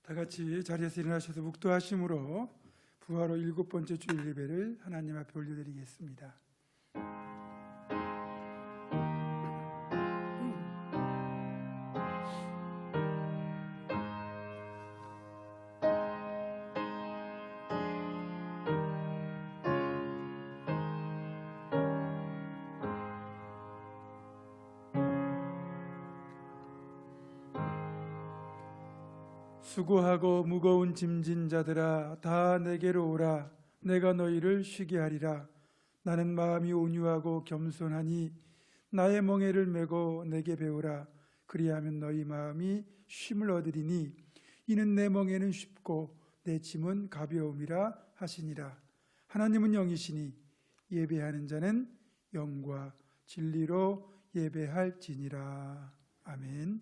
다 같이 자리에서 일어나셔서 묵도하심으로 부활호 7번째 주일 예배를 하나님 앞에 올려드리겠습니다. 수고하고 무거운 짐진 자들아 다 내게로 오라. 내가 너희를 쉬게 하리라. 나는 마음이 온유하고 겸손하니 나의 멍에를 메고 내게 배우라. 그리하면 너희 마음이 쉼을 얻으리니 이는 내 멍에는 쉽고 내 짐은 가벼움이라 하시니라. 하나님은 영이시니 예배하는 자는 영과 진리로 예배할지니라. 아멘.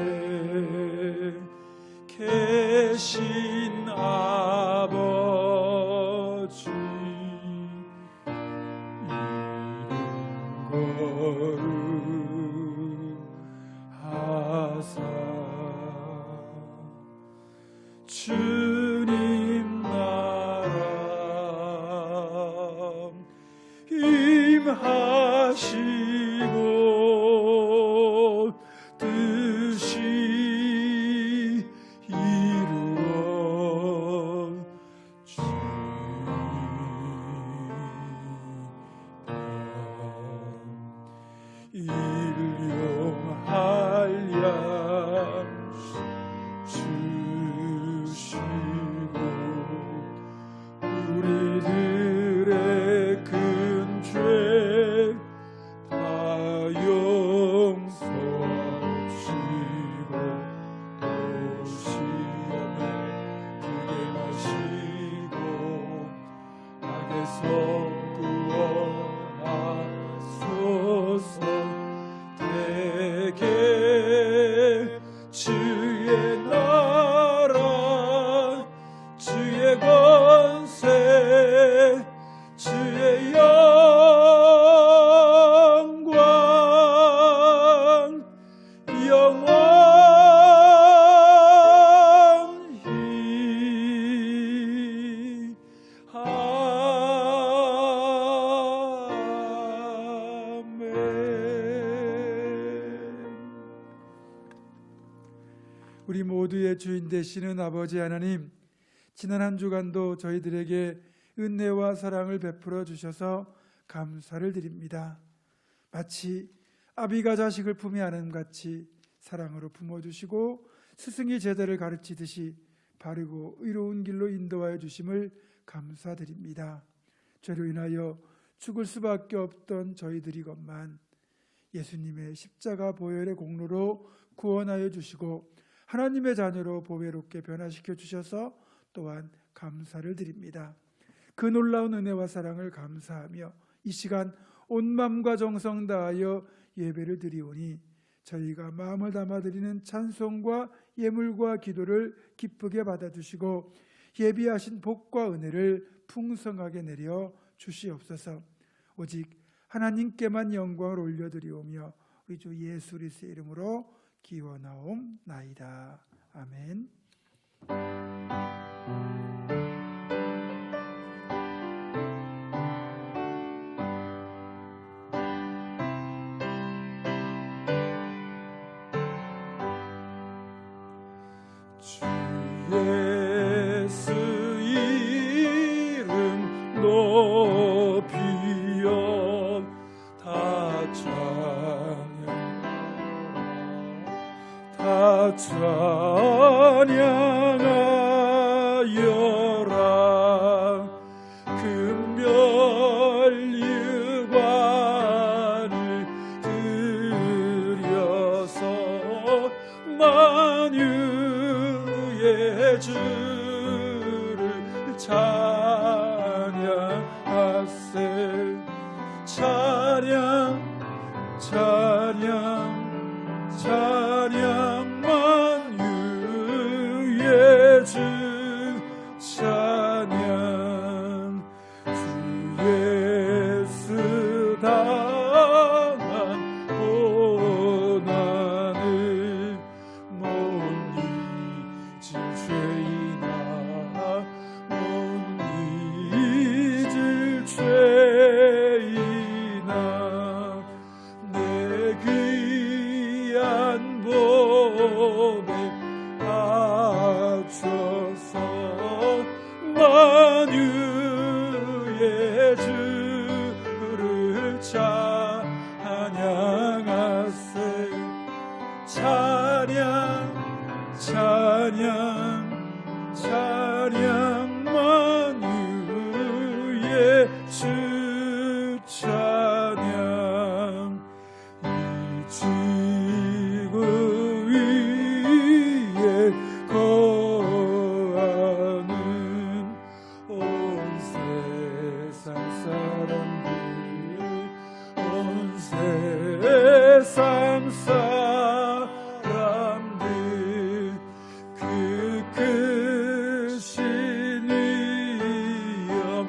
하늘에 계신 아버지 이름 거룩하사 주님 나라 임하시고 뜻이 일용할 주시고 우리들의 큰 죄 다 용서하시고 또 시험에 들게 마시고 악에서 구원하소서. 대개 주의 나라 주의 권세 주의 영광 영원히 우리 모두의 주인 되시는 아버지 하나님, 지난 한 주간도 저희들에게 은혜와 사랑을 베풀어 주셔서 감사를 드립니다. 마치 아비가 자식을 품에 안음 같이 사랑으로 품어주시고 스승이 제자를 가르치듯이 바르고 의로운 길로 인도하여 주심을 감사드립니다. 죄로 인하여 죽을 수밖에 없던 저희들이건만 예수님의 십자가 보혈의 공로로 구원하여 주시고 하나님의 자녀로 보배롭게 변화시켜 주셔서 또한 감사를 드립니다. 그 놀라운 은혜와 사랑을 감사하며 이 시간 온 마음과 정성 다하여 예배를 드리오니 저희가 마음을 담아 드리는 찬송과 예물과 기도를 기쁘게 받아주시고 예비하신 복과 은혜를 풍성하게 내려 주시옵소서. 오직 하나님께만 영광을 올려드리오며 우리 주 예수 그리스도의 이름으로 기원하옵나이다. 아멘. 주 예수 이름 높이어 다 찬양하여라. 금별 유관을 드려서 만유의 주를 찬양하세. 찬양 찬양 찬양 만유의 주 찬양 만유의 주 찬양 이 지구 위에 거하는 온 세상 사람들 온 세상 사람들 그 크신 이름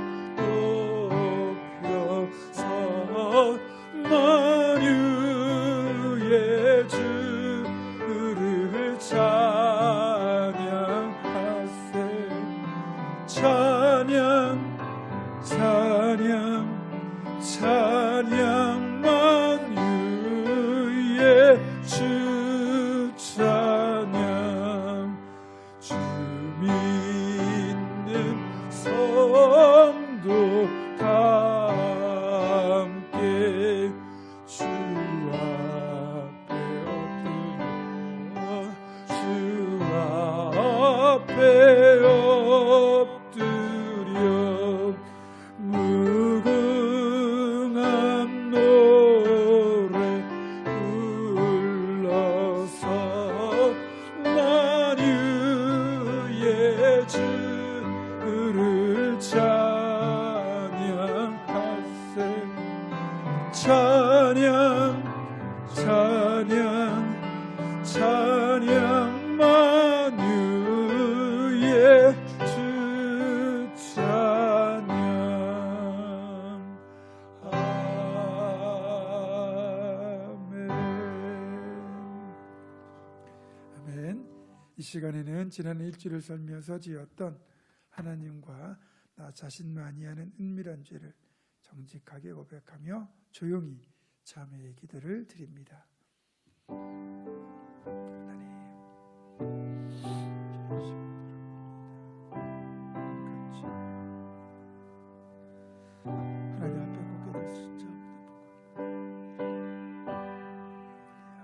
높여서 만유의 주를 찬양하세 찬양 찬양 찬양 만유의 주 찬양 주 믿는 성도 다 함께 주 앞에 엎드려 주 앞에 엎드려 무궁한 노래 불러서 만유의 주를 찬양하세 찬양 찬양 찬양 만유의 주 찬양 아멘 아멘. 이 시간에는 지난 일주일을 살면서 지었던 하나님과 나 자신만이 하는 은밀한 죄를 정직하게 고백하며 조용히 참회의 기도를 드립니다. 하나님 하나님 앞에 고개 들 수 있죠.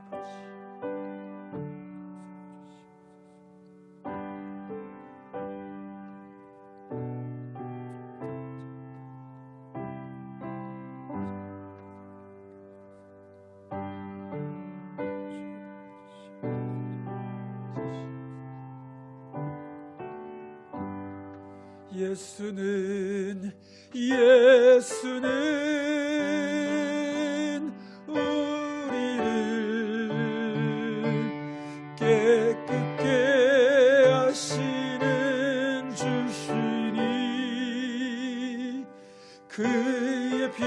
아버지 예수는 우리를 깨끗게 하시는 주시니 그의 피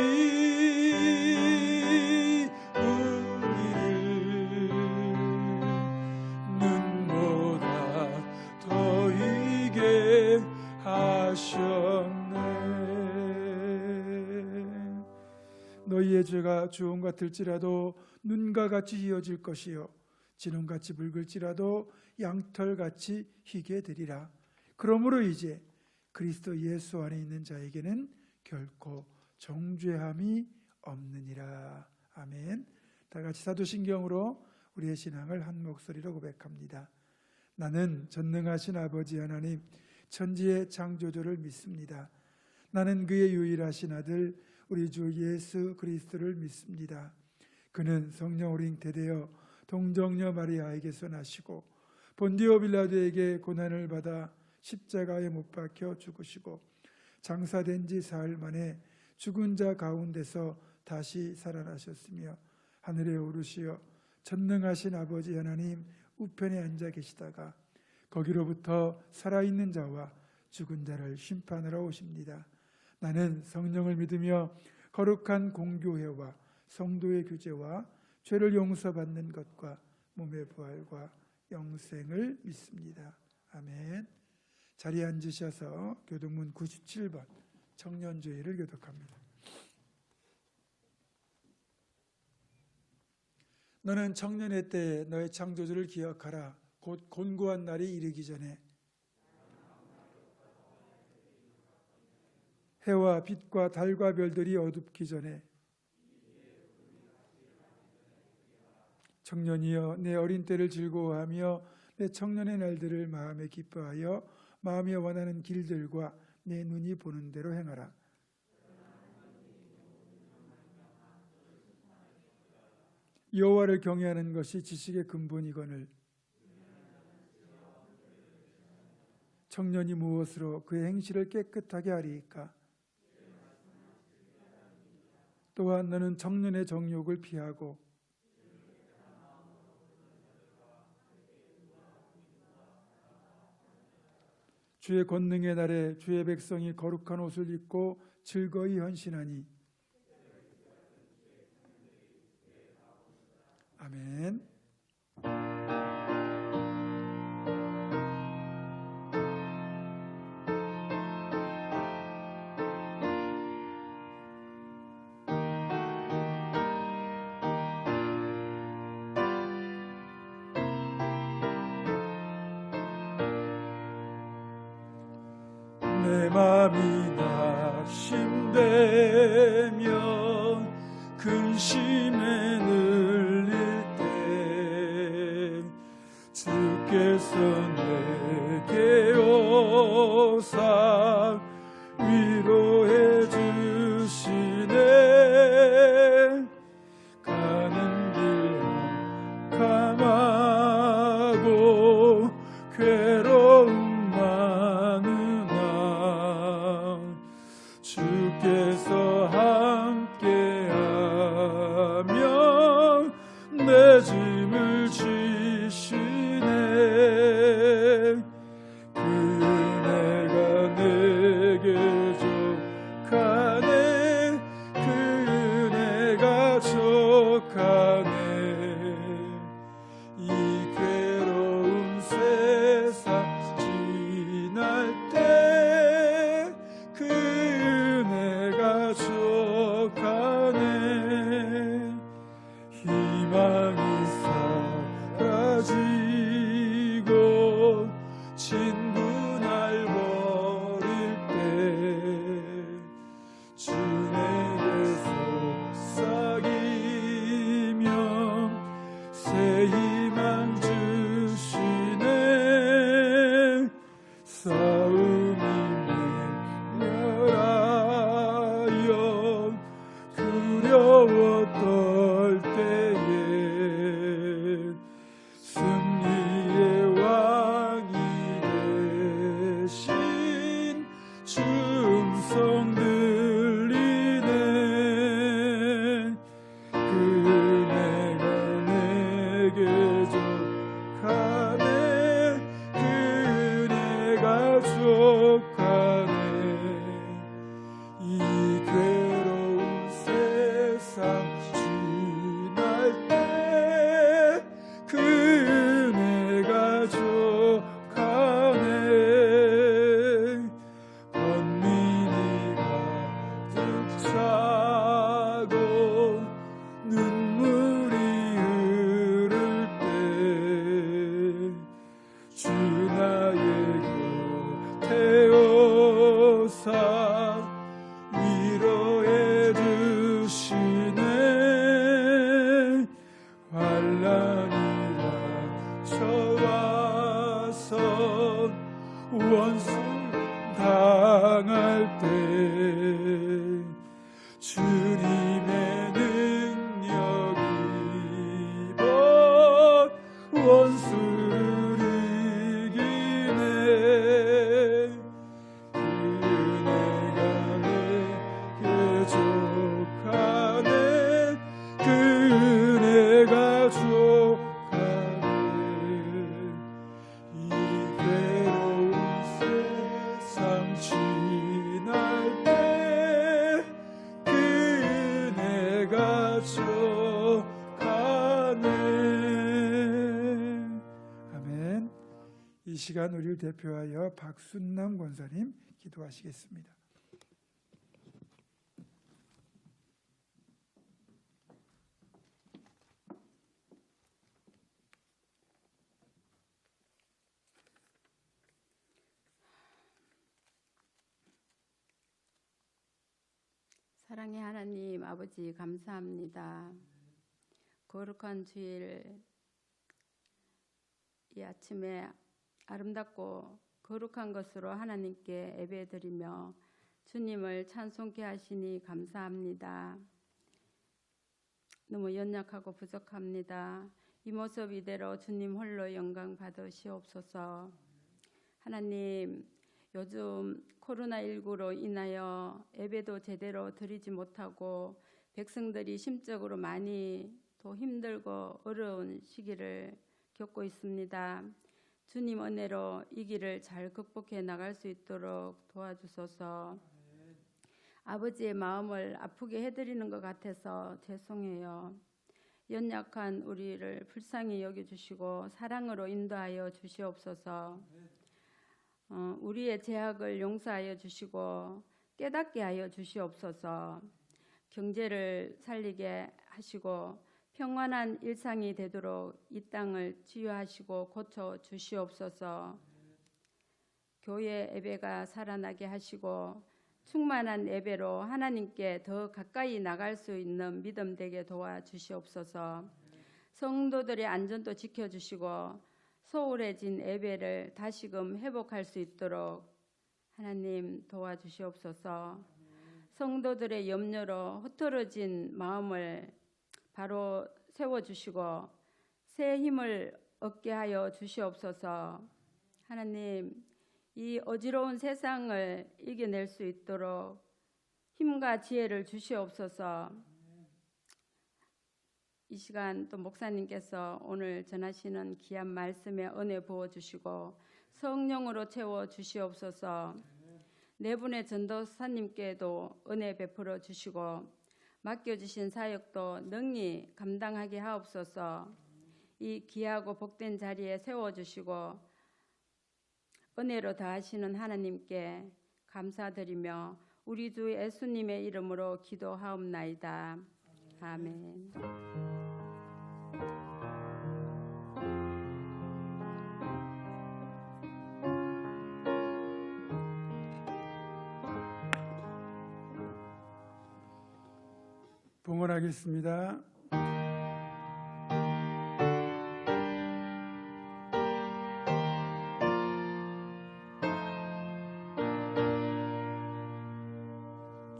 우리를 눈보다 더 희게 하셨네. 너희의 죄가 주홍 같을지라도 눈과 같이 희어질 것이요 진홍같이 붉을지라도 양털같이 희게 되리라. 그러므로 이제 그리스도 예수 안에 있는 자에게는 결코 정죄함이 없느니라. 아멘. 다 같이 사도신경으로 우리의 신앙을 한 목소리로 고백합니다. 나는 전능하신 아버지 하나님 천지의 창조주를 믿습니다. 나는 그의 유일하신 아들 우리 주 예수 그리스도를 믿습니다. 그는 성령으로 잉태되어 동정녀 마리아에게서 나시고 본디오 빌라도에게 고난을 받아 십자가에 못 박혀 죽으시고 장사된 지 사흘 만에 죽은 자 가운데서 다시 살아나셨으며 하늘에 오르시어 전능하신 아버지 하나님 우편에 앉아 계시다가 거기로부터 살아있는 자와 죽은 자를 심판하러 오십니다. 나는 성령을 믿으며 거룩한 공교회와 성도의 규제와 죄를 용서받는 것과 몸의 부활과 영생을 믿습니다. 아멘. 자리에 앉으셔서 교동문 97번 청년주의를 교독합니다. 너는 청년의 때에 너의 창조주를 기억하라. 곧 곤고한 날이 이르기 전에 해와 빛과 달과 별들이 어둡기 전에 청년이여 내 어린 때를 즐거워하며 내 청년의 날들을 마음에 기뻐하여 마음이 원하는 길들과 내 눈이 보는 대로 행하라. 여호와를 경외하는 것이 지식의 근본이거늘 청년이 무엇으로 그의 행실을 깨끗하게 하리이까? 또한 너는 청년의 정욕을 피하고 주의 권능의 날에 주의 백성이 거룩한 옷을 입고 즐거이 헌신하니. 아멘. 내 맘이 낙심되면 근심에 눌릴 때 주께서 내게 오사 위로해 주시네. 가는 길 캄캄하고 괴로움 많으나 주께서 함께하며 내 짐을 지시네. 그 은혜가 내게 족하네. 그 은혜가 족하네. 이 괴로운 세상 지날 때 그 은혜가 족하네. 희망이 사라지고 친구 날 버릴 때 주 내게서 속삭이며 새 희망 주시네. 싸움이 맹렬하여 두려워 떨 때에 승리의 왕이 되신 주 음성 들리네. 그 은혜가 내게 족하네. 그 은혜가 족하네. 이 괴로운 세상 지날 때 그 은혜가 족하네. 번민이 가득 차고 눈물이 흐를 때 주 나의 곁에 오사 위로해 주시네. 환난이 닥쳐와서 원수 당할 때 주님의 능력이 곧 원수를 이기네. 그 은혜가 내게 족하네. 그 은혜가 족하네. 이 괴로운 세상 지날 때 그 은혜가 족하네. 아멘. 이 시간 우리를 대표하여 박순남 권사님 기도하시겠습니다. 사랑의 하나님 아버지 감사합니다. 거룩한 주일 이 아침에 아름답고 거룩한 것으로 하나님께 예배드리며 주님을 찬송케 하시니 감사합니다. 너무 연약하고 부족합니다. 이 모습 이대로 주님 홀로 영광 받으시옵소서. 하나님, 요즘 코로나19로 인하여 예배도 제대로 드리지 못하고 백성들이 심적으로 많이 또 힘들고 어려운 시기를 겪고 있습니다. 주님 은혜로 이 길을 잘 극복해 나갈 수 있도록 도와주소서. 아버지의 마음을 아프게 해드리는 것 같아서 죄송해요. 연약한 우리를 불쌍히 여겨주시고 사랑으로 인도하여 주시옵소서. 우리의 죄악을 용서하여 주시고 깨닫게 하여 주시옵소서. 경제를 살리게 하시고 평안한 일상이 되도록 이 땅을 치유하시고 고쳐 주시옵소서. 교회 예배가 살아나게 하시고 충만한 예배로 하나님께 더 가까이 나갈 수 있는 믿음 되게 도와주시옵소서. 성도들의 안전도 지켜주시고 소홀해진 예배를 다시금 회복할 수 있도록 하나님 도와주시옵소서. 성도들의 염려로 흐트러진 마음을 바로 세워주시고 새 힘을 얻게 하여 주시옵소서. 하나님, 이 어지러운 세상을 이겨낼 수 있도록 힘과 지혜를 주시옵소서. 이 시간 또 목사님께서 오늘 전하시는 귀한 말씀에 은혜 부어주시고 성령으로 채워주시옵소서. 네 분의 전도사님께도 은혜 베풀어 주시고 맡겨주신 사역도 능히 감당하게 하옵소서. 이 귀하고 복된 자리에 세워주시고 은혜로 다하시는 하나님께 감사드리며 우리 주 예수님의 이름으로 기도하옵나이다. 아멘. 봉헌하겠습니다.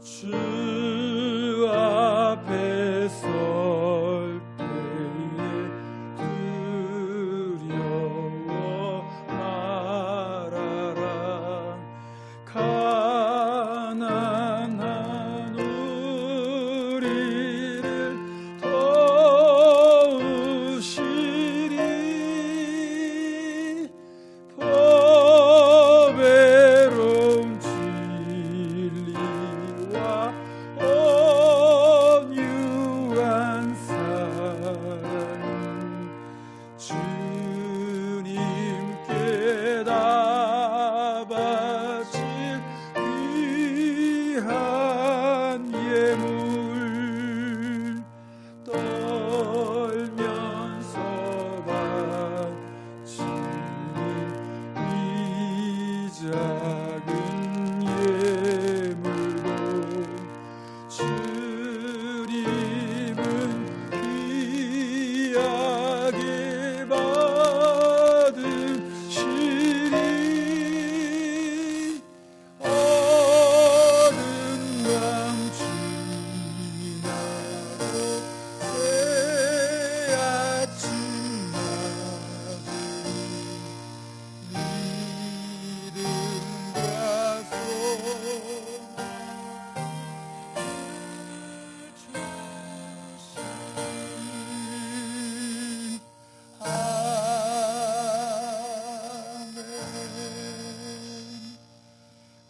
주 앞에 설 때에 두려워 말아라. 가난한 우리를 도우시리. 보배로운 진리와 온유한 사랑 주님께 다 바칠 귀한 예물 떨면서 바치는 이 작은 예물로 주님은 귀하게 받으시리. 어느 왕 지나고 새 아침 나고 믿음과 소망을 주신 아멘.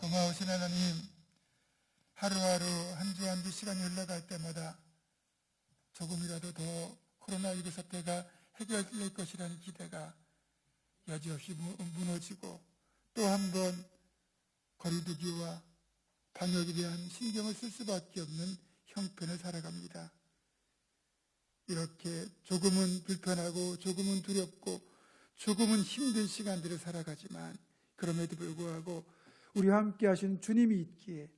고마우신 하나님, 하루하루 한 주 한 주 시간이 흘러갈 때마다 조금이라도 더 코로나19 사태가 해결될 것이라는 기대가 여지없이 무너지고 또 한 번 거리두기와 방역에 대한 신경을 쓸 수밖에 없는 형편을 살아갑니다. 이렇게 조금은 불편하고 조금은 두렵고 조금은 힘든 시간들을 살아가지만 그럼에도 불구하고 우리와 함께 하신 주님이 있기에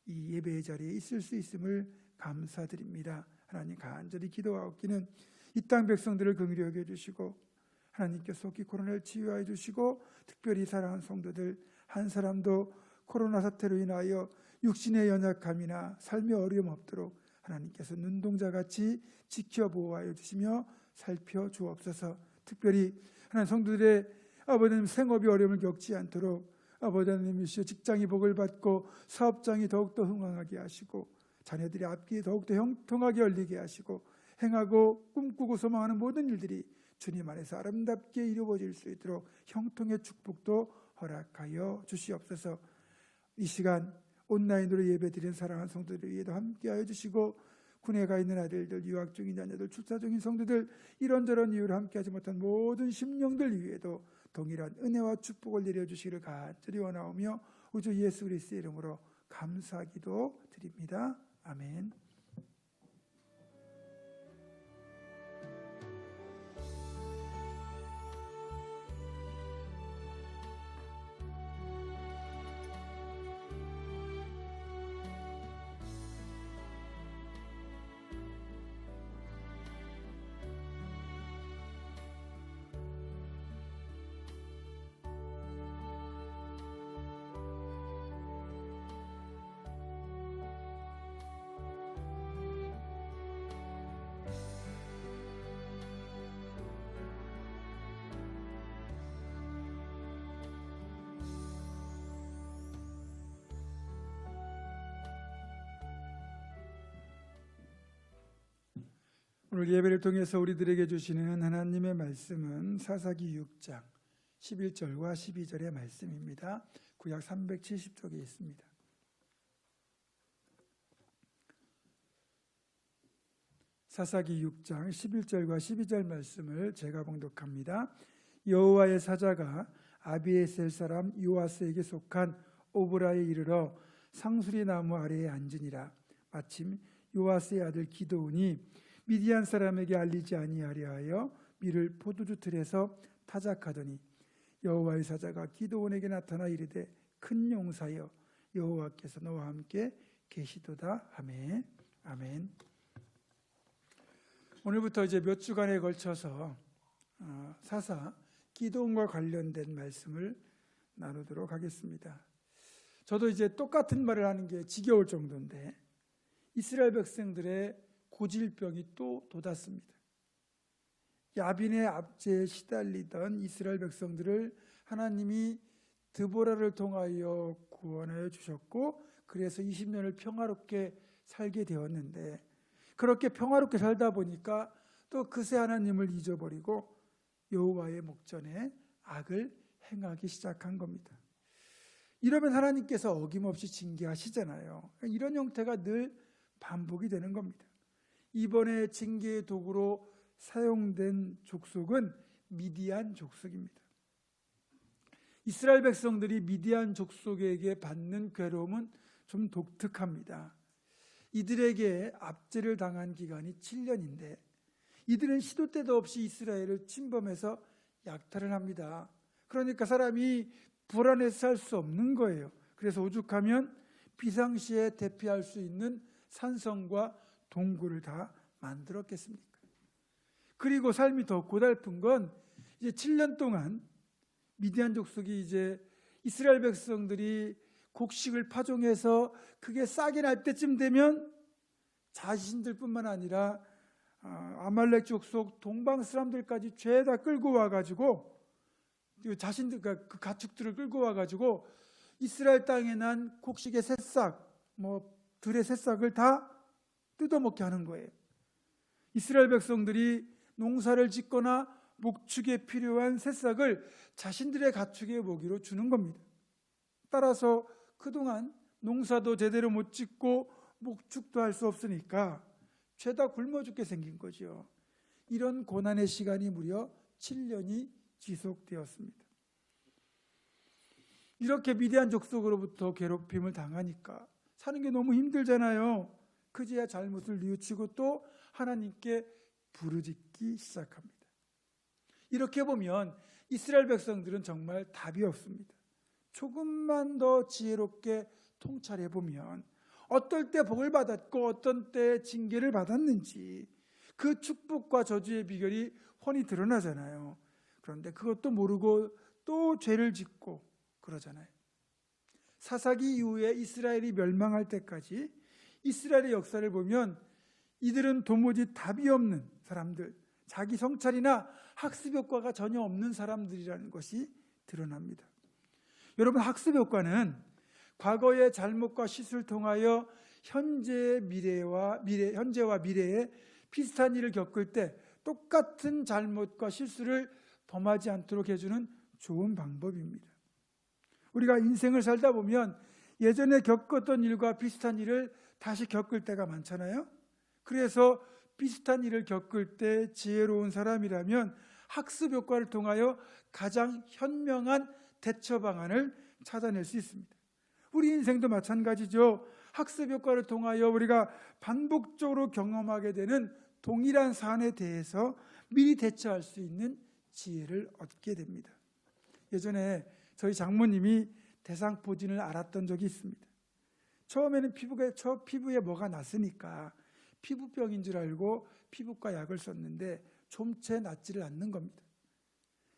이 예배의 자리에 있을 수 있음을 감사드립니다. 하나님 간절히 기도하옵기는 이 땅 백성들을 긍휼히 여겨주시고 하나님께서 속히 코로나를 치유하여 주시고 특별히 사랑하는 성도들 한 사람도 코로나 사태로 인하여 육신의 연약함이나 삶의 어려움 없도록 하나님께서 눈동자같이 지켜보호하여 주시며 살펴주옵소서. 특별히 하나님 성도들의 아버지님 생업이 어려움을 겪지 않도록 아버지 하나님이시여 직장이 복을 받고 사업장이 더욱더 흥황하게 하시고 자녀들이 앞길이 더욱더 형통하게 열리게 하시고 행하고 꿈꾸고 소망하는 모든 일들이 주님 안에서 아름답게 이루어질 수 있도록 형통의 축복도 허락하여 주시옵소서. 이 시간 온라인으로 예배드리는 사랑하는 성도들 위에도 함께하여 주시고 군에 가 있는 아들들, 유학 중인 자녀들, 출사 중인 성도들, 이런저런 이유로 함께하지 못한 모든 심령들 위에도 동일한 은혜와 축복을 내려주시기를 간절히 원하오며 우주 예수 그리스도의 이름으로 감사기도 드립니다. 아멘. 오늘 예배를 통해서 우리들에게 주시는 하나님의 말씀은 사사기 6장 11절과 12절의 말씀입니다. 구약 370쪽에 있습니다. 사사기 6장 11절과 12절 말씀을 제가 봉독합니다. 여호와의 사자가 아비에셀 사람 요아스에게 속한 오브라에 이르러 상수리 나무 아래에 앉으니라. 마침 요아스의 아들 기드온이 미디안 사람에게 알리지 아니하려 하여 밀을 포도주 틀에서 타작하더니 여호와의 사자가 기드온에게 나타나 이르되 큰 용사여 여호와께서 너와 함께 계시도다. 아멘. 아멘. 오늘부터 이제 몇 주간에 걸쳐서 사사 기드온과 관련된 말씀을 나누도록 하겠습니다. 저도 이제 똑같은 말을 하는 게 지겨울 정도인데 이스라엘 백성들의 고질병이 또 돋았습니다. 야빈의 압제에 시달리던 이스라엘 백성들을 하나님이 드보라를 통하여 구원하여 주셨고 그래서 20년을 평화롭게 살게 되었는데 그렇게 평화롭게 살다 보니까 또 그새 하나님을 잊어버리고 여호와의 목전에 악을 행하기 시작한 겁니다. 이러면 하나님께서 어김없이 징계하시잖아요. 이런 형태가 늘 반복이 되는 겁니다. 이번에 징계의 도구로 사용된 족속은 미디안 족속입니다. 이스라엘 백성들이 미디안 족속에게 받는 괴로움은 좀 독특합니다. 이들에게 압제를 당한 기간이 7년인데 이들은 시도 때도 없이 이스라엘을 침범해서 약탈을 합니다. 그러니까 사람이 불안해서 살 수 없는 거예요. 그래서 오죽하면 비상시에 대피할 수 있는 산성과 동굴을 다 만들었겠습니까? 그리고 삶이 더 고달픈 건 이제 7년 동안 미디안 족속이 이제 이스라엘 백성들이 곡식을 파종해서 그게 싹이 날 때쯤 되면 자신들뿐만 아니라 아말렉 족속 동방 사람들까지 죄다 끌고 와가지고 자신들 그 가축들을 끌고 와가지고 이스라엘 땅에 난 곡식의 새싹, 들의 새싹을 다 뜯어먹게 하는 거예요. 이스라엘 백성들이 농사를 짓거나 목축에 필요한 새싹을 자신들의 가축의 먹이로 주는 겁니다. 따라서 그동안 농사도 제대로 못 짓고 목축도 할 수 없으니까 죄다 굶어 죽게 생긴 거죠. 이런 고난의 시간이 무려 7년이 지속되었습니다. 이렇게 미디안 족속으로부터 괴롭힘을 당하니까 사는 게 너무 힘들잖아요. 그제야 잘못을 뉘우치고 또 하나님께 부르짖기 시작합니다. 이렇게 보면 이스라엘 백성들은 정말 답이 없습니다. 조금만 더 지혜롭게 통찰해 보면 어떨 때 복을 받았고 어떤 때 징계를 받았는지 그 축복과 저주의 비결이 훤히 드러나잖아요. 그런데 그것도 모르고 또 죄를 짓고 그러잖아요. 사사기 이후에 이스라엘이 멸망할 때까지 이스라엘의 역사를 보면 이들은 도무지 답이 없는 사람들, 자기 성찰이나 학습 효과가 전혀 없는 사람들이라는 것이 드러납니다. 여러분, 학습 효과는 과거의 잘못과 실수를 통하여 현재와 미래에 비슷한 일을 겪을 때 똑같은 잘못과 실수를 범하지 않도록 해주는 좋은 방법입니다. 우리가 인생을 살다 보면 예전에 겪었던 일과 비슷한 일을 다시 겪을 때가 많잖아요. 그래서 비슷한 일을 겪을 때 지혜로운 사람이라면 학습 효과를 통하여 가장 현명한 대처 방안을 찾아낼 수 있습니다. 우리 인생도 마찬가지죠. 학습 효과를 통하여 우리가 반복적으로 경험하게 되는 동일한 사안에 대해서 미리 대처할 수 있는 지혜를 얻게 됩니다. 예전에 저희 장모님이 대상포진을 앓았던 적이 있습니다. 처음에는 피부에 뭐가 났으니까 피부병인 줄 알고 피부과 약을 썼는데 좀채 낫지를 않는 겁니다.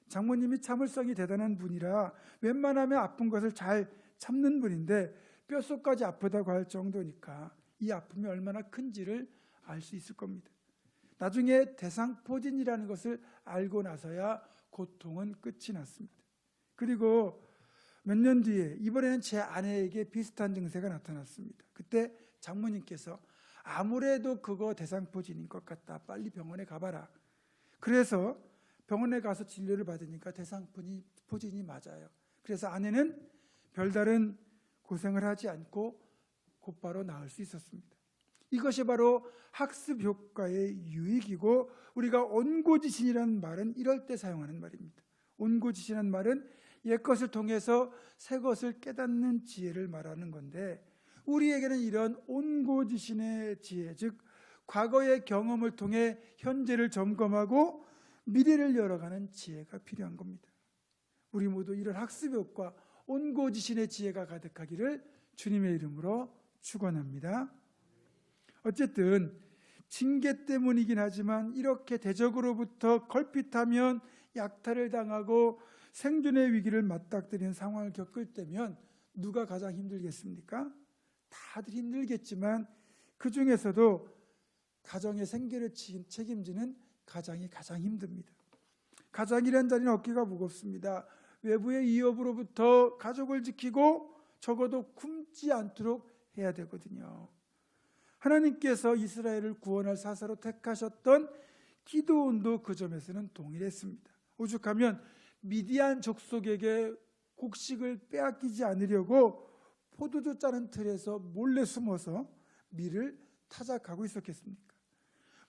장모님이 참을성이 대단한 분이라 웬만하면 아픈 것을 잘 참는 분인데 뼛속까지 아프다고 할 정도니까 이 아픔이 얼마나 큰지를 알 수 있을 겁니다. 나중에 대상포진이라는 것을 알고 나서야 고통은 끝이 났습니다. 그리고 몇 년 뒤에 이번에는 제 아내에게 비슷한 증세가 나타났습니다. 그때 장모님께서 아무래도 그거 대상포진인 것 같다. 빨리 병원에 가봐라. 그래서 병원에 가서 진료를 받으니까 대상포진이 맞아요. 그래서 아내는 별다른 고생을 하지 않고 곧바로 나을 수 있었습니다. 이것이 바로 학습 효과의 유익이고 우리가 온고지신이라는 말은 이럴 때 사용하는 말입니다. 온고지신이라는 말은 옛것을 통해서 새것을 깨닫는 지혜를 말하는 건데 우리에게는 이런 온고지신의 지혜, 즉 과거의 경험을 통해 현재를 점검하고 미래를 열어가는 지혜가 필요한 겁니다. 우리 모두 이런 학습 효과, 온고지신의 지혜가 가득하기를 주님의 이름으로 축원합니다. 어쨌든 징계 때문이긴 하지만 이렇게 대적으로부터 걸핏하면 약탈을 당하고 생존의 위기를 맞닥뜨리는 상황을 겪을 때면 누가 가장 힘들겠습니까? 다들 힘들겠지만 그 중에서도 가정의 생계를 책임지는 가장이 가장 힘듭니다. 가장이라는 자리는 어깨가 무겁습니다. 외부의 위협으로부터 가족을 지키고 적어도 굶지 않도록 해야 되거든요. 하나님께서 이스라엘을 구원할 사사로 택하셨던 기드온도 그 점에서는 동일했습니다. 오죽하면 미디안 족속에게 곡식을 빼앗기지 않으려고 포도주 짜는 틀에서 몰래 숨어서 밀을 타작하고 있었겠습니까?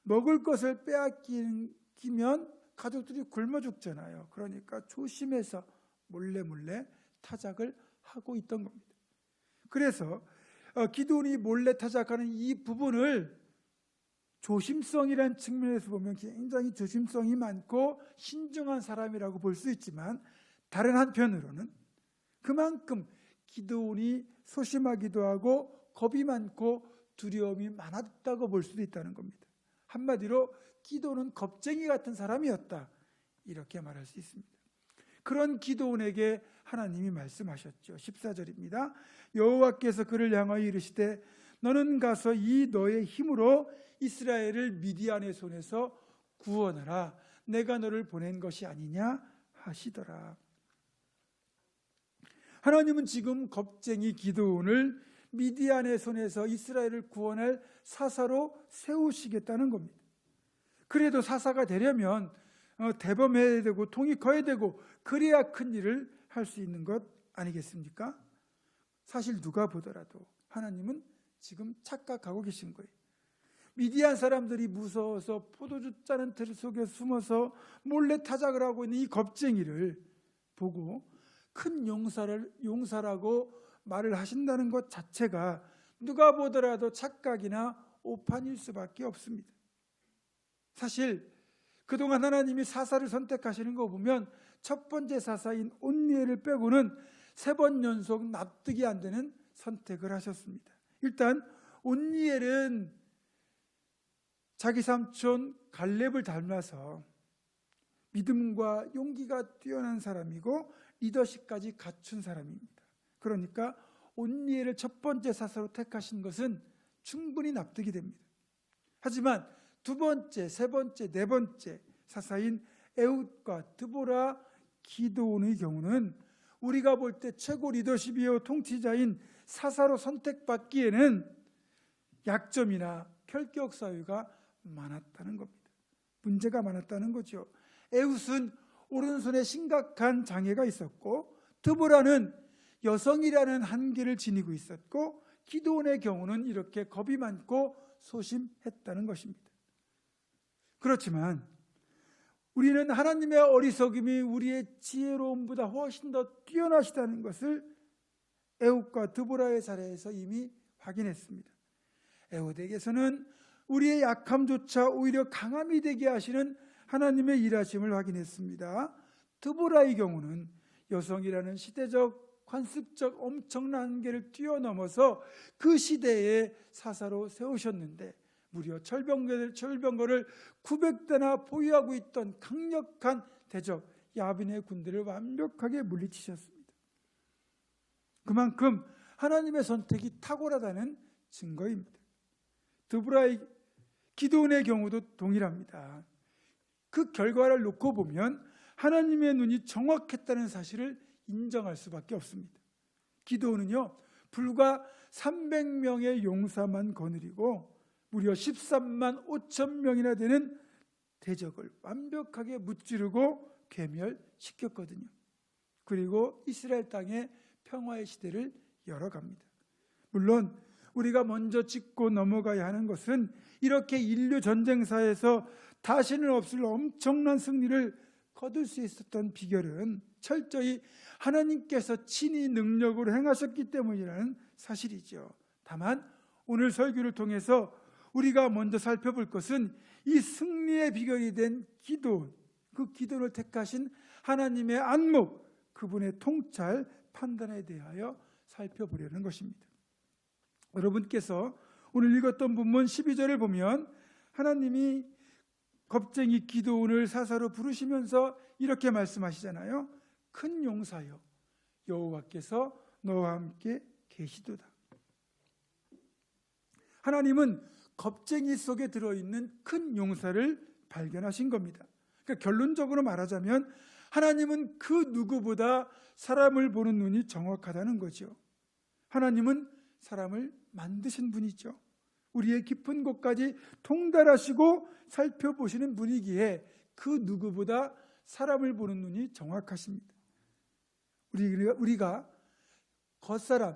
먹을 것을 빼앗기면 가족들이 굶어 죽잖아요. 그러니까 조심해서 몰래 타작을 하고 있던 겁니다. 그래서 기드온이 몰래 타작하는 이 부분을 조심성이라는 측면에서 보면 굉장히 조심성이 많고 신중한 사람이라고 볼 수 있지만 다른 한편으로는 그만큼 기드온이 소심하기도 하고 겁이 많고 두려움이 많았다고 볼 수도 있다는 겁니다. 한마디로 기드온은 겁쟁이 같은 사람이었다, 이렇게 말할 수 있습니다. 그런 기드온에게 하나님이 말씀하셨죠. 14절입니다. 여호와께서 그를 향하여 이르시되 너는 가서 이 너의 힘으로 이스라엘을 미디안의 손에서 구원하라. 내가 너를 보낸 것이 아니냐 하시더라. 하나님은 지금 겁쟁이 기드온을 미디안의 손에서 이스라엘을 구원할 사사로 세우시겠다는 겁니다. 그래도 사사가 되려면 대범해야 되고 통이 커야 되고 그래야 큰 일을 할 수 있는 것 아니겠습니까? 사실 누가 보더라도 하나님은 지금 착각하고 계신 거예요. 미디안 사람들이 무서워서 포도주 짜는 틀 속에 숨어서 몰래 타작을 하고 있는 이 겁쟁이를 보고 큰 용사라고 말을 하신다는 것 자체가 누가 보더라도 착각이나 오판일 수밖에 없습니다. 사실 그동안 하나님이 사사를 선택하시는 거 보면 첫 번째 사사인 온니엘을 빼고는 3번 연속 납득이 안 되는 선택을 하셨습니다. 일단 온니엘은 자기 삼촌 갈렙을 닮아서 믿음과 용기가 뛰어난 사람이고 리더십까지 갖춘 사람입니다. 그러니까 온니엘을 첫 번째 사사로 택하신 것은 충분히 납득이 됩니다. 하지만 두 번째, 세 번째, 네 번째 사사인 에훗과 드보라, 기드온의 경우는 우리가 볼 때 최고 리더십이요 통치자인 사사로 선택받기에는 약점이나 결격 사유가 많았다는 겁니다. 문제가 많았다는 거죠. 에훗은 오른손에 심각한 장애가 있었고, 드보라는 여성이라는 한계를 지니고 있었고, 기드온의 경우는 이렇게 겁이 많고 소심했다는 것입니다. 그렇지만 우리는 하나님의 어리석음이 우리의 지혜로움보다 훨씬 더 뛰어나시다는 것을 에훗과 드보라의 사례에서 이미 확인했습니다. 에훗에게서는 우리의 약함조차 오히려 강함이 되게 하시는 하나님의 일하심을 확인했습니다. 드보라의 경우는 여성이라는 시대적, 관습적 엄청난 한계를 뛰어넘어서 그 시대의 사사로 세우셨는데, 무려 철병거를 900대나 보유하고 있던 강력한 대적 야빈의 군대를 완벽하게 물리치셨습니다. 그만큼 하나님의 선택이 탁월하다는 증거입니다. 드보라의 기드온의 경우도 동일합니다. 그 결과를 놓고 보면 하나님의 눈이 정확했다는 사실을 인정할 수밖에 없습니다. 기드온은요, 불과 300명의 용사만 거느리고 무려 13만 5천 명이나 되는 대적을 완벽하게 무찌르고 괴멸시켰거든요. 그리고 이스라엘 땅에 평화의 시대를 열어갑니다. 물론 우리가 먼저 짚고 넘어가야 하는 것은 이렇게 인류 전쟁사에서 다시는 없을 엄청난 승리를 거둘 수 있었던 비결은 철저히 하나님께서 친히 능력으로 행하셨기 때문이라는 사실이죠. 다만 오늘 설교를 통해서 우리가 먼저 살펴볼 것은 이 승리의 비결이 된 기드온, 그 기드온을 택하신 하나님의 안목, 그분의 통찰, 판단에 대하여 살펴보려는 것입니다. 여러분께서 오늘 읽었던 본문 12절을 보면 하나님이 겁쟁이 기드온을 사사로 부르시면서 이렇게 말씀하시잖아요. 큰 용사여, 여호와께서 너와 함께 계시도다. 하나님은 겁쟁이 속에 들어있는 큰 용사를 발견하신 겁니다. 그러니까 결론적으로 말하자면 하나님은 그 누구보다 사람을 보는 눈이 정확하다는 거죠. 하나님은 사람을 만드신 분이죠. 우리의 깊은 곳까지 통달하시고 살펴보시는 분이기에 그 누구보다 사람을 보는 눈이 정확하십니다. 우리가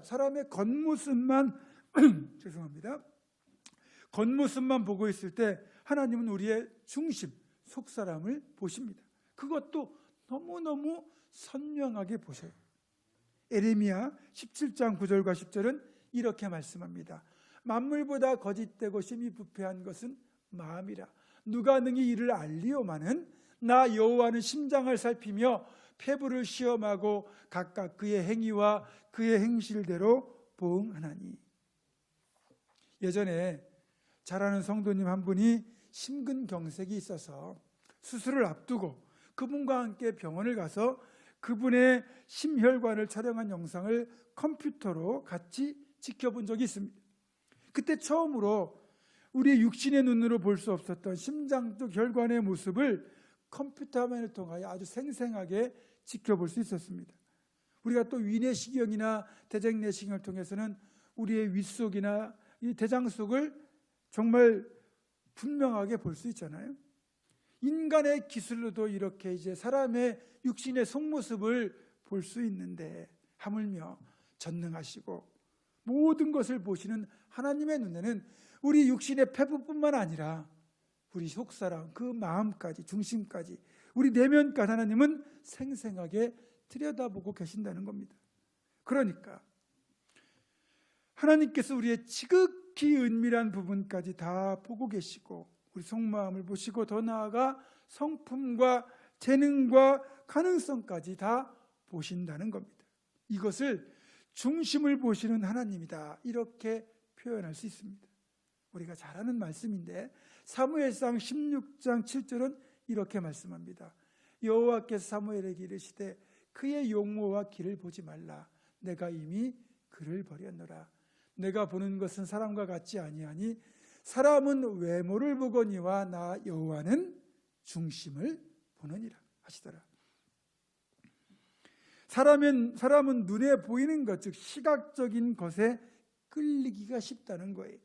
사람의 겉모습만 죄송합니다. 겉모습만 보고 있을 때 하나님은 우리의 중심, 속사람을 보십니다. 그것도 너무너무 선명하게 보셔요. 에레미야 17장 9절과 10절은 이렇게 말씀합니다. 만물보다 거짓되고 심히 부패한 것은 마음이라. 누가 능히 이를 알리오마는 나 여호와는 심장을 살피며 폐부를 시험하고 각각 그의 행위와 그의 행실대로 보응하나니. 예전에 잘 아는 성도님 한 분이 심근경색이 있어서 수술을 앞두고 그분과 함께 병원을 가서 그분의 심혈관을 촬영한 영상을 컴퓨터로 같이 지켜본 적이 있습니다. 그때 처음으로 우리의 육신의 눈으로 볼 수 없었던 심장적 혈관의 모습을 컴퓨터 화면을 통하여 아주 생생하게 지켜볼 수 있었습니다. 우리가 또 위내시경이나 대장내시경을 통해서는 우리의 윗속이나 이 대장 속을 정말 분명하게 볼 수 있잖아요. 인간의 기술로도 이렇게 이제 사람의 육신의 속모습을 볼 수 있는데 하물며 전능하시고 모든 것을 보시는 하나님의 눈에는 우리 육신의 폐부뿐만 아니라 우리 속사람, 그 마음까지, 중심까지, 우리 내면까지 하나님은 생생하게 들여다보고 계신다는 겁니다. 그러니까 하나님께서 우리의 지극히 은밀한 부분까지 다 보고 계시고 우리 속마음을 보시고 더 나아가 성품과 재능과 가능성까지 다 보신다는 겁니다. 이것을 중심을 보시는 하나님이다, 이렇게 표현할 수 있습니다. 우리가 잘 아는 말씀인데 사무엘상 16장 7절은 이렇게 말씀합니다. 여호와께서 사무엘에게 이르시되 그의 용모와 길을 보지 말라. 내가 이미 그를 버렸노라. 내가 보는 것은 사람과 같지 아니하니 사람은 외모를 보거니와 나 여호와는 중심을 보느니라 하시더라. 사람은 눈에 보이는 것, 즉 시각적인 것에 끌리기가 쉽다는 거예요.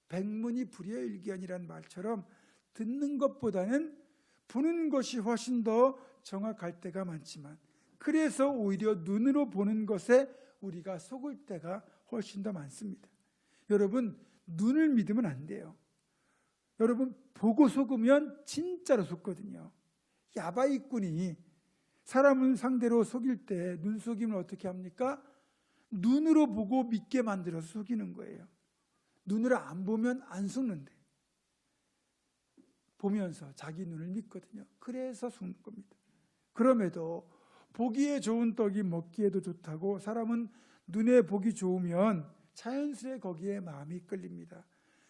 백문이 불여일견이란 말처럼 듣는 것보다는 보는 것이 훨씬 더 정확할 때가 많지만, 그래서 오히려 눈으로 보는 것에 우리가 속을 때가 훨씬 더 많습니다. 여러분, 눈을 믿으면 안 돼요. 여러분, 보고 속으면 진짜로 속거든요. 야바이꾼이 사람을 상대로 속일 때 눈속임을 어떻게 합니까? 눈으로 보고 믿게 만들어서 속이는 거예요. 눈으로 안 보면 안 속는데, 보면서 자기 눈을 믿거든요. 그래서 속는 겁니다. 그럼에도 보기에 좋은 떡이 먹기에도 좋다고, 사람은 눈에 보기 좋으면 자연스레 거기에 마음이 끌립니다.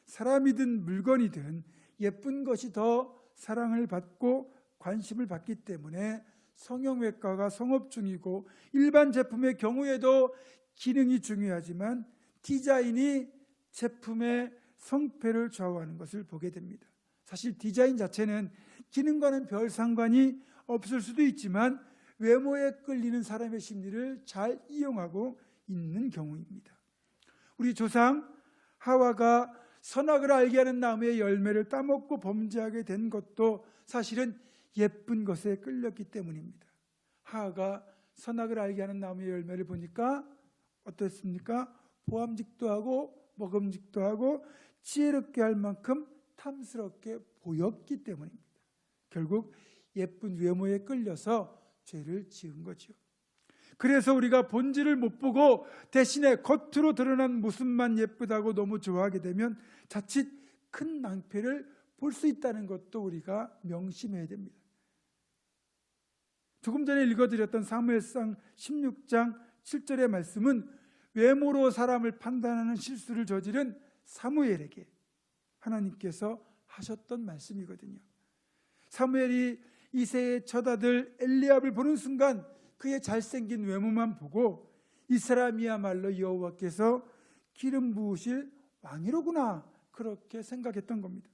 사람이든 물건이든 예쁜 것이 더 사랑을 받고 관심을 받기 때문에 성형외과가 성업 중이고, 일반 제품의 경우에도 기능이 중요하지만 디자인이 제품의 성패를 좌우하는 것을 보게 됩니다. 사실 디자인 자체는 기능과는 별 상관이 없을 수도 있지만 외모에 끌리는 사람의 심리를 잘 이용하고 있는 경우입니다. 우리 조상 하와가 선악을 알게 하는 나무의 열매를 따먹고 범죄하게 된 것도 사실은 예쁜 것에 끌렸기 때문입니다. 하와가 선악을 알게 하는 나무의 열매를 보니까 어떻습니까? 보암직도 하고 먹음직도 하고 지혜롭게 할 만큼 탐스럽게 보였기 때문입니다. 결국 예쁜 외모에 끌려서 죄를 지은 거죠. 그래서 우리가 본질을 못 보고 대신에 겉으로 드러난 모습만 예쁘다고 너무 좋아하게 되면 자칫 큰 낭패를 볼 수 있다는 것도 우리가 명심해야 됩니다. 조금 전에 읽어드렸던 사무엘상 16장 7절의 말씀은 외모로 사람을 판단하는 실수를 저지른 사무엘에게 하나님께서 하셨던 말씀이거든요. 사무엘이 이새의 첫 아들 엘리압을 보는 순간 그의 잘생긴 외모만 보고 이 사람이야말로 여호와께서 기름 부으실 왕이로구나, 그렇게 생각했던 겁니다.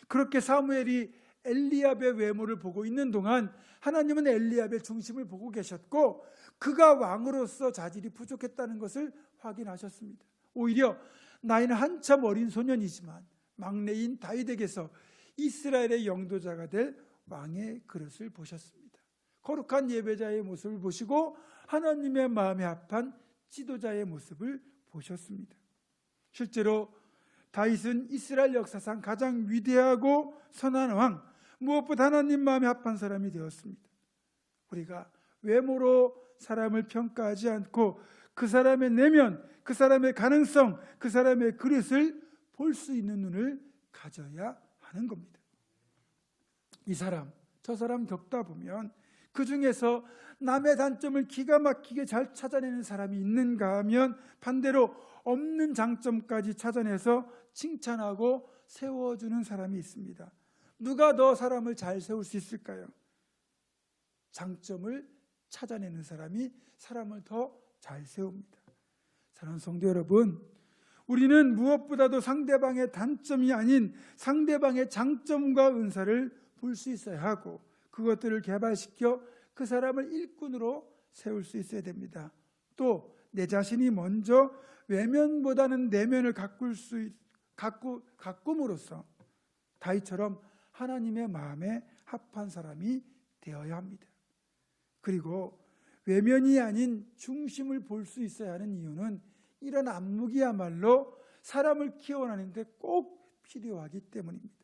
그렇게 사무엘이 엘리압의 외모를 보고 있는 동안 하나님은 엘리압의 중심을 보고 계셨고 그가 왕으로서 자질이 부족했다는 것을 확인하셨습니다. 오히려 나이는 한참 어린 소년이지만 막내인 다윗에게서 이스라엘의 영도자가 될 왕의 그릇을 보셨습니다. 거룩한 예배자의 모습을 보시고 하나님의 마음에 합한 지도자의 모습을 보셨습니다. 실제로 다윗은 이스라엘 역사상 가장 위대하고 선한 왕, 무엇보다 하나님 마음에 합한 사람이 되었습니다. 우리가 외모로 사람을 평가하지 않고 그 사람의 내면, 그 사람의 가능성, 그 사람의 그릇을 볼 수 있는 눈을 가져야 하는 겁니다. 이 사람, 저 사람 겪다 보면 그 중에서 남의 단점을 기가 막히게 잘 찾아내는 사람이 있는가 하면 반대로 없는 장점까지 찾아내서 칭찬하고 세워주는 사람이 있습니다. 누가 더 사람을 잘 세울 수 있을까요? 장점을 찾아내는 사람이 사람을 더 잘 세웁니다. 사랑하는 성도 여러분, 우리는 무엇보다도 상대방의 단점이 아닌 상대방의 장점과 은사를 볼 수 있어야 하고 그것들을 개발시켜 그 사람을 일꾼으로 세울 수 있어야 됩니다. 또 내 자신이 먼저 외면보다는 내면을 가꿈으로써 다윗처럼 하나님의 마음에 합한 사람이 되어야 합니다. 그리고 외면이 아닌 중심을 볼 수 있어야 하는 이유는 이런 안목이야말로 사람을 키워나가는데 꼭 필요하기 때문입니다.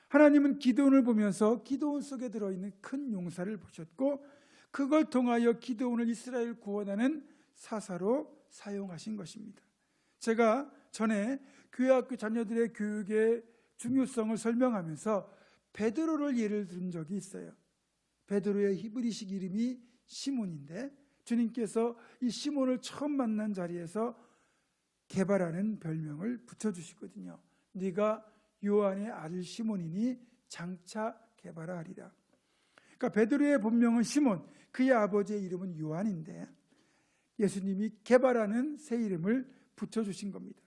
하나님은 기드온을 보면서 기드온 속에 들어있는 큰 용사를 보셨고 그걸 통하여 기드온을 이스라엘 구원하는 사사로 사용하신 것입니다. 제가 전에 교회학교 자녀들의 교육의 중요성을 설명하면서 베드로를 예를 든 적이 있어요. 베드로의 히브리식 이름이 시몬인데 주님께서 이 시몬을 처음 만난 자리에서 개발하는 별명을 붙여주시거든요. 네가 요한의 아들 시몬이니 장차 게바라 하리라. 그러니까 베드로의 본명은 시몬, 그의 아버지의 이름은 요한인데 예수님이 게바라는 새 이름을 붙여주신 겁니다.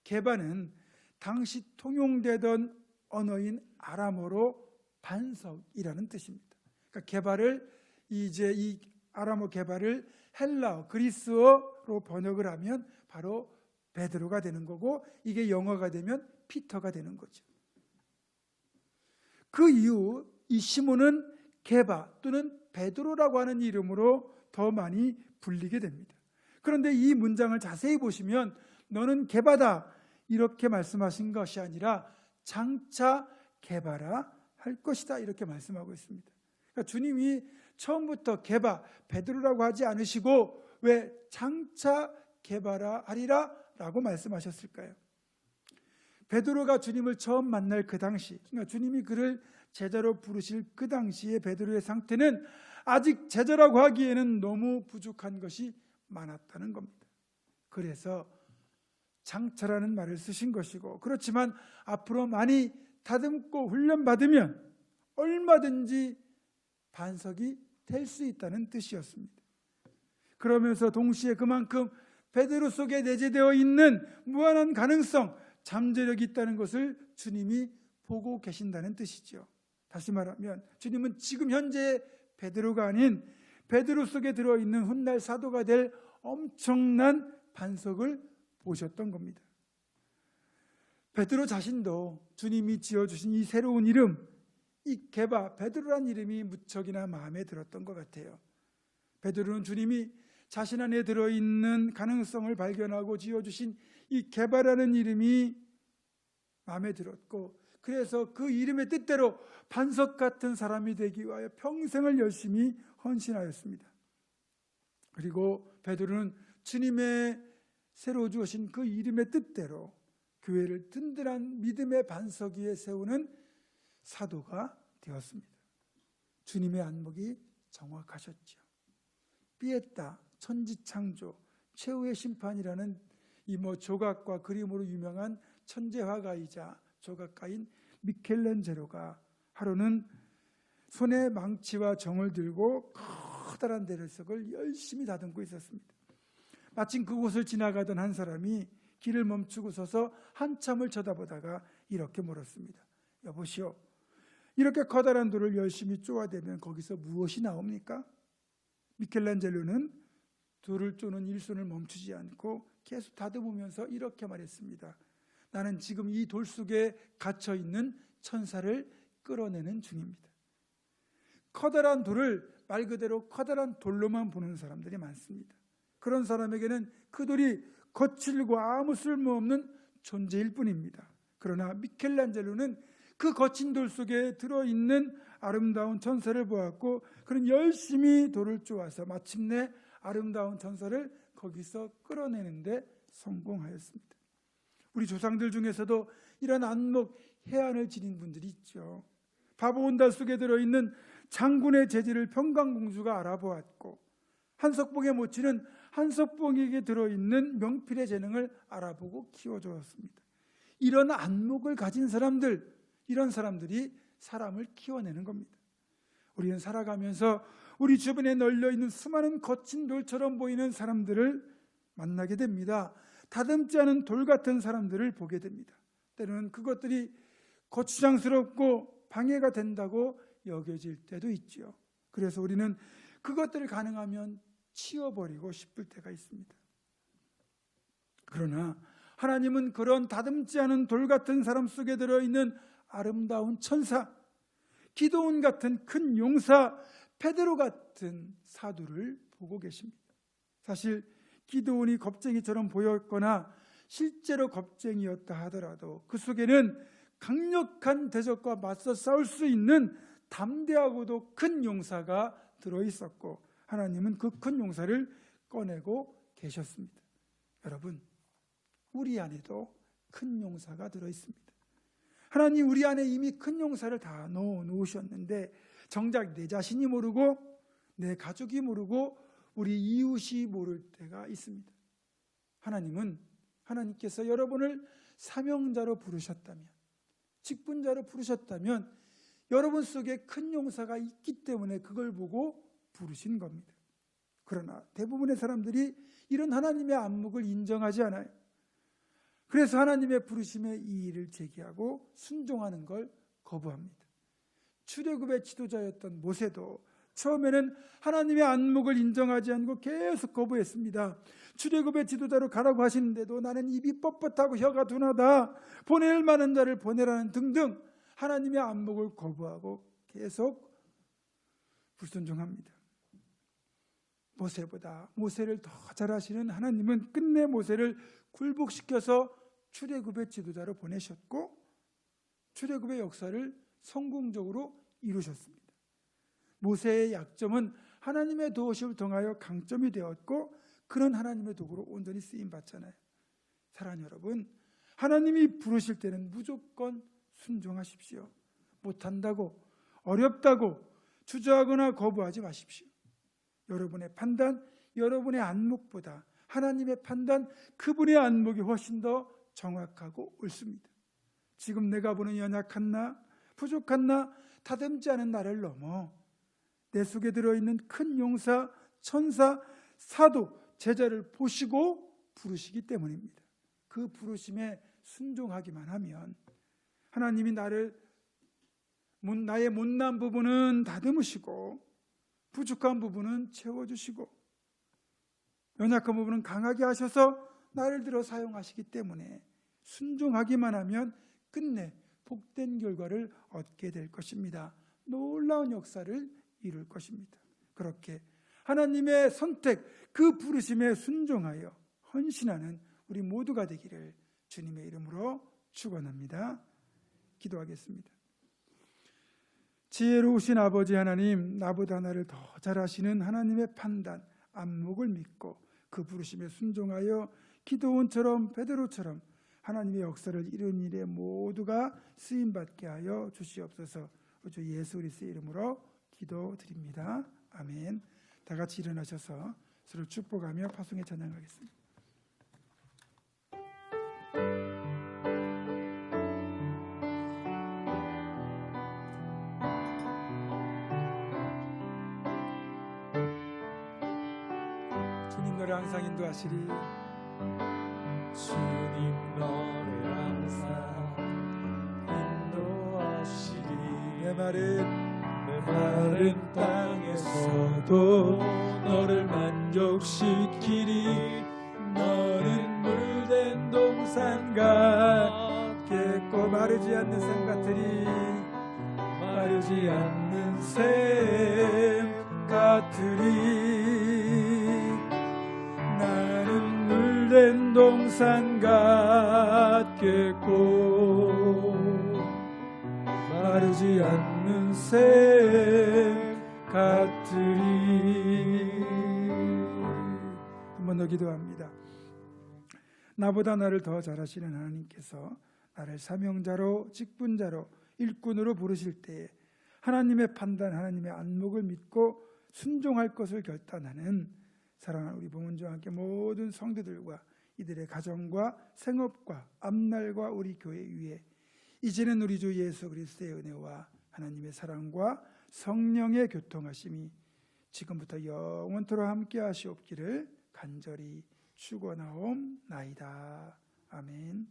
게바는 당시 통용되던 언어인 아람어로 반석이라는 뜻입니다. 그러니까 게바를 이제 이 아람어 게바를 헬라어, 그리스어로 번역을 하면 바로 베드로가 되는 거고, 이게 영어가 되면 피터가 되는 거죠. 그 이후 이 시몬은 게바 또는 베드로라고 하는 이름으로 더 많이 불리게 됩니다. 그런데 이 문장을 자세히 보시면 너는 게바다 이렇게 말씀하신 것이 아니라 장차 게바라 할 것이다 이렇게 말씀하고 있습니다. 그러니까 주님이 처음부터 게바, 베드로라고 하지 않으시고 왜 장차 게바라 하리라 라고 말씀하셨을까요? 베드로가 주님을 처음 만날 그 당시, 그러니까 주님이 그를 제자로 부르실 그 당시에 베드로의 상태는 아직 제자라고 하기에는 너무 부족한 것이 많았다는 겁니다. 그래서 장차라는 말을 쓰신 것이고, 그렇지만 앞으로 많이 다듬고 훈련받으면 얼마든지 반석이 될 수 있다는 뜻이었습니다. 그러면서 동시에 그만큼 베드로 속에 내재되어 있는 무한한 가능성, 잠재력이 있다는 것을 주님이 보고 계신다는 뜻이죠. 다시 말하면 주님은 지금 현재 베드로가 아닌 베드로 속에 들어있는 훗날 사도가 될 엄청난 반석을 보셨던 겁니다. 베드로 자신도 주님이 지어주신 이 새로운 이름, 이 게바, 베드로란 이름이 무척이나 마음에 들었던 것 같아요. 베드로는 주님이 자신 안에 들어있는 가능성을 발견하고 지어주신 이 게바라는 이름이 마음에 들었고, 그래서 그 이름의 뜻대로 반석 같은 사람이 되기 위하여 평생을 열심히 헌신하였습니다. 그리고 베드로는 주님의 새로 주신 그 이름의 뜻대로 교회를 든든한 믿음의 반석 위에 세우는 사도가 되었습니다. 주님의 안목이 정확하셨죠. 피에타, 천지창조, 최후의 심판이라는 이 조각과 그림으로 유명한 천재화가이자 조각가인 미켈란젤로가 하루는 손에 망치와 정을 들고 커다란 대리석을 열심히 다듬고 있었습니다. 마침 그곳을 지나가던 한 사람이 길을 멈추고 서서 한참을 쳐다보다가 이렇게 물었습니다. 여보시오, 이렇게 커다란 돌을 열심히 쪼아대면 거기서 무엇이 나옵니까? 미켈란젤로는 돌을 쪼는 일손을 멈추지 않고 계속 다듬으면서 이렇게 말했습니다. 나는 지금 이 돌 속에 갇혀 있는 천사를 끌어내는 중입니다. 커다란 돌을 말 그대로 커다란 돌로만 보는 사람들이 많습니다. 그런 사람에게는 그 돌이 거칠고 아무 쓸모없는 존재일 뿐입니다. 그러나 미켈란젤로는 그 거친 돌 속에 들어있는 아름다운 천사를 보았고, 그는 열심히 돌을 쪼아서 마침내 아름다운 천사를 거기서 끌어내는데 성공하였습니다. 우리 조상들 중에서도 이런 안목, 해안을 지닌 분들이 있죠. 바보온달 속에 들어있는 장군의 재질을 평강공주가 알아보았고, 한석봉의 모치는 한석봉에게 들어있는 명필의 재능을 알아보고 키워주었습니다. 이런 안목을 가진 사람들, 이런 사람들이 사람을 키워내는 겁니다. 우리는 살아가면서 우리 주변에 널려있는 수많은 거친 돌처럼 보이는 사람들을 만나게 됩니다. 다듬지 않은 돌 같은 사람들을 보게 됩니다. 때로는 그것들이 거추장스럽고 방해가 된다고 여겨질 때도 있죠. 그래서 우리는 그것들을 가능하면 치워버리고 싶을 때가 있습니다. 그러나 하나님은 그런 다듬지 않은 돌 같은 사람 속에 들어있는 아름다운 천사, 기도원 같은 큰 용사, 베드로 같은 사도를 보고 계십니다. 사실 기도원이 겁쟁이처럼 보였거나 실제로 겁쟁이였다 하더라도 그 속에는 강력한 대적과 맞서 싸울 수 있는 담대하고도 큰 용사가 들어있었고, 하나님은 그 큰 용사를 꺼내고 계셨습니다. 여러분, 우리 안에도 큰 용사가 들어있습니다. 하나님 우리 안에 이미 큰 용사를 다 넣어 놓으셨는데 정작 내 자신이 모르고 내 가족이 모르고 우리 이웃이 모를 때가 있습니다. 하나님께서 여러분을 사명자로 부르셨다면, 직분자로 부르셨다면 여러분 속에 큰 용사가 있기 때문에 그걸 보고 부르신 겁니다. 그러나 대부분의 사람들이 이런 하나님의 안목을 인정하지 않아요. 그래서 하나님의 부르심에 이의를 제기하고 순종하는 걸 거부합니다. 출애굽의 지도자였던 모세도 처음에는 하나님의 안목을 인정하지 않고 계속 거부했습니다. 출애굽의 지도자로 가라고 하시는데도 나는 입이 뻣뻣하고 혀가 둔하다, 보낼 만한 자를 보내라는 등등 하나님의 안목을 거부하고 계속 불순종합니다. 모세를 더 잘하시는 하나님은 끝내 모세를 굴복시켜서 출애굽의 지도자로 보내셨고 출애굽의 역사를 성공적으로 이루셨습니다. 모세의 약점은 하나님의 도우심을 통하여 강점이 되었고 그런 하나님의 도구로 온전히 쓰임 받잖아요. 사랑하는 여러분, 하나님이 부르실 때는 무조건 순종하십시오. 못한다고, 어렵다고 주저하거나 거부하지 마십시오. 여러분의 판단, 여러분의 안목보다 하나님의 판단, 그분의 안목이 훨씬 더 정확하고 옳습니다. 지금 내가 보는 연약한 나, 부족한 나, 다듬지 않은 나를 넘어 내 속에 들어있는 큰 용사, 천사, 사도, 제자를 보시고 부르시기 때문입니다. 그 부르심에 순종하기만 하면 하나님이 나의 못난 부분은 다듬으시고 부족한 부분은 채워주시고 연약한 부분은 강하게 하셔서 나를 들어 사용하시기 때문에 순종하기만 하면 끝내 복된 결과를 얻게 될 것입니다. 놀라운 역사를 이룰 것입니다. 그렇게 하나님의 선택, 그 부르심에 순종하여 헌신하는 우리 모두가 되기를 주님의 이름으로 축원합니다. 기도하겠습니다. 지혜로우신 아버지 하나님, 나보다 나를 더 잘하시는 하나님의 판단, 안목을 믿고 그 부르심에 순종하여 기도원처럼 베드로처럼 하나님의 역사를 이룬 일에 모두가 쓰임받게 하여 주시옵소서. 주 예수 그리스도의 이름으로 기도드립니다. 아멘. 다 같이 일어나셔서 서로 축복하며 파송에 찬양하겠습니다. 주님 노래 항상 인도하시리. 주님 너를 항상 인도하시리. 내 마른 땅에서도 너를 만족시키리. 너는 물된 동산 깊고 마르지 않는 샘 같으리. 마르지 않는 샘 같으리. 나는 물된 동산 같겠고 마르지 않는 샘 같으리. 한 번 더 기도합니다. 나보다 나를 더 잘하시는 하나님께서 나를 사명자로, 직분자로, 일꾼으로 부르실 때에 하나님의 판단, 하나님의 안목을 믿고 순종할 것을 결단하는 사랑하는 우리 봉은주와 함께 모든 성도들과 이들의 가정과 생업과 앞날과 우리 교회 위에 이제는 우리 주 예수 그리스도의 은혜와 하나님의 사랑과 성령의 교통하심이 지금부터 영원토록 함께 하시옵기를 간절히 축원하옵나이다. 아멘.